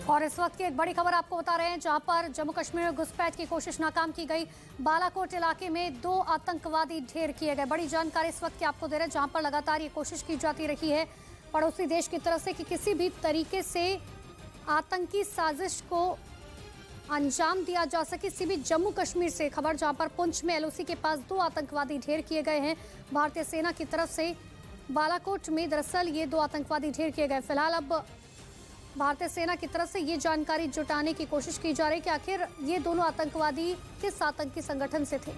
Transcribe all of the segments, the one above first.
और इस वक्त की एक बड़ी खबर आपको बता रहे हैं, जहां पर जम्मू कश्मीर में घुसपैठ की कोशिश नाकाम की गई। बालाकोट इलाके में 2 आतंकवादी ढेर किए गए। बड़ी जानकारी इस वक्त की आपको दे रहे हैं, जहां पर लगातार ये कोशिश की जाती रही है पड़ोसी देश की तरफ से कि किसी भी तरीके से आतंकी साजिश को अंजाम दिया जा सके। इसी बीच जम्मू कश्मीर से खबर, जहां पर पुंछ में एलओसी के पास 2 आतंकवादी ढेर किए गए हैं भारतीय सेना की तरफ से। बालाकोट में दरअसल ये 2 आतंकवादी ढेर किए गए। फिलहाल अब भारतीय सेना की तरफ से ये जानकारी जुटाने की कोशिश की जा रही है कि आखिर ये दोनों आतंकवादी किस आतंकी संगठन से थे।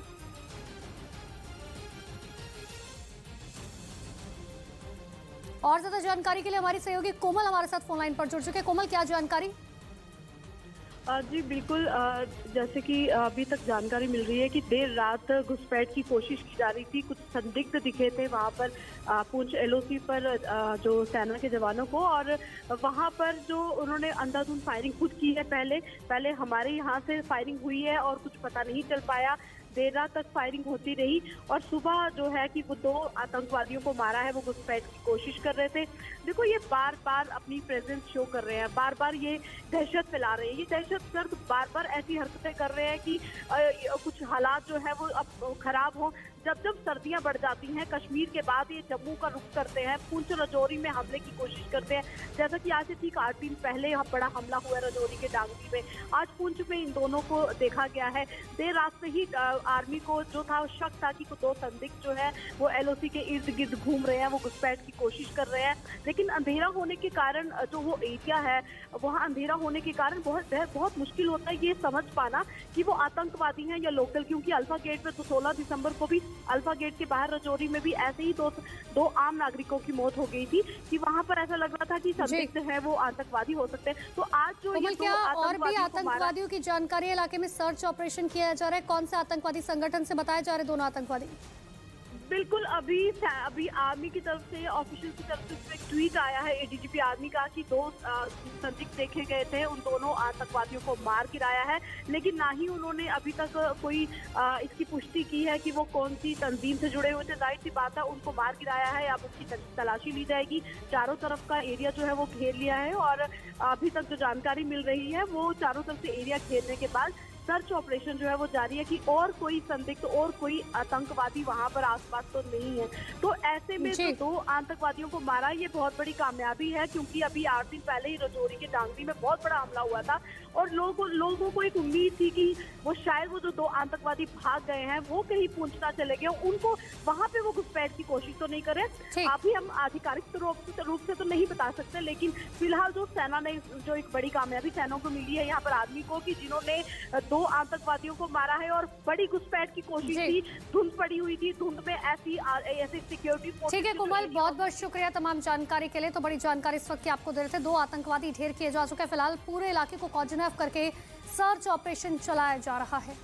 और ज्यादा जानकारी के लिए हमारी सहयोगी कोमल हमारे साथ फोन लाइन पर जुड़ चुके हैं। कोमल, क्या जानकारी? जी बिल्कुल, जैसे कि अभी तक जानकारी मिल रही है कि देर रात घुसपैठ की कोशिश की जा रही थी। कुछ संदिग्ध दिखे थे वहां पर पुंछ एलओसी पर जो सेना के जवानों को, और वहां पर जो उन्होंने अंधाधुंध फायरिंग खुद की है। पहले हमारे यहाँ से फायरिंग हुई है और कुछ पता नहीं चल पाया। देर रात तक फायरिंग होती रही और सुबह जो है कि वो 2 आतंकवादियों को मारा है। वो घुसपैठ की कोशिश कर रहे थे। देखो, ये बार बार अपनी प्रेजेंस शो कर रहे हैं, बार बार ये दहशत फैला रहे हैं। ये दहशतगर्द बार बार ऐसी हरकतें कर रहे हैं कि कुछ हालात जो है वो अब खराब हो। जब जब सर्दियां बढ़ जाती हैं, कश्मीर के बाद ये जम्मू का रुख करते हैं, पुंछ राजौरी में हमले की कोशिश करते हैं। जैसा कि आज से ठीक 8 दिन पहले यहाँ बड़ा हमला हुआ राजौरी के डांगरी में, आज पुंछ में इन दोनों को देखा गया है। देर रात से ही आर्मी को जो था शक था कि 2 संदिग्ध जो है वो एलओसी के इर्द गिर्द घूम रहे हैं, वो घुसपैठ की कोशिश कर रहे हैं। लेकिन अंधेरा होने के कारण, जो वो एरिया है वहाँ अंधेरा होने के कारण बहुत मुश्किल होता है ये समझ पाना कि वो आतंकवादी हैं या लोकल। क्योंकि अल्फा गेट पे तो 16 दिसंबर को भी अल्फा गेट के बाहर राजौरी में भी ऐसे ही दो आम नागरिकों की मौत हो गई थी कि वहां पर ऐसा लग रहा था कि संदिग्ध है वो आतंकवादी हो सकते हैं। तो आज जो ये क्या और भी आतंकवादियों की जानकारी इलाके में सर्च ऑपरेशन किया जा रहा है? कौन से आतंकवादी संगठन से बताए जा रहे दोनों आतंकवादी? बिल्कुल, अभी आर्मी की तरफ से, ऑफिशियल की तरफ से एक ट्वीट आया है एडीजीपी आर्मी का कि 2 संदिग्ध देखे गए थे, उन दोनों आतंकवादियों को मार गिराया है। लेकिन ना ही उन्होंने अभी तक कोई इसकी पुष्टि की है कि वो कौन सी तंजीम से जुड़े हुए थे। जाहिर सी बात है, उनको मार गिराया है, अब उसकी तलाशी ली जाएगी। चारों तरफ का एरिया जो है वो घेर लिया है और अभी तक जो जानकारी मिल रही है वो चारों तरफ से एरिया घेरने के बाद सर्च ऑपरेशन जो है वो जारी है कि और कोई संदिग्ध और कोई आतंकवादी वहां पर आसपास तो नहीं है। तो ऐसे में जो 2 आतंकवादियों को मारा, ये बहुत बड़ी कामयाबी है। क्योंकि अभी 8 दिन पहले ही राजौरी के डांगरी में बहुत बड़ा हमला हुआ था और लोगों को एक उम्मीद थी कि वो शायद वो जो 2 आतंकवादी भाग गए हैं वो कहीं पुंछ ना चले गए, उनको वहां पे वो घुसपैठ की कोशिश तो नहीं करे। अभी हम आधिकारिक रूप से तो नहीं बता सकते, लेकिन फिलहाल जो सेना ने, जो एक बड़ी कामयाबी सेना को मिली है यहाँ पर आर्मी को, कि जिन्होंने 2 आतंकवादियों को मारा है और बड़ी घुसपैठ की कोशिश थी। धुंध पड़ी हुई थी, धुंध में ऐसी सिक्योरिटी फोर्स। ठीक है कोमल, बहुत बहुत शुक्रिया तमाम जानकारी के लिए। तो बड़ी जानकारी इस वक्त आपको दे रहे थे। 2 आतंकवादी ढेर किए जा चुके हैं। फिलहाल पूरे इलाके को कोऑर्डिनेट करके सर्च ऑपरेशन चलाया जा रहा है।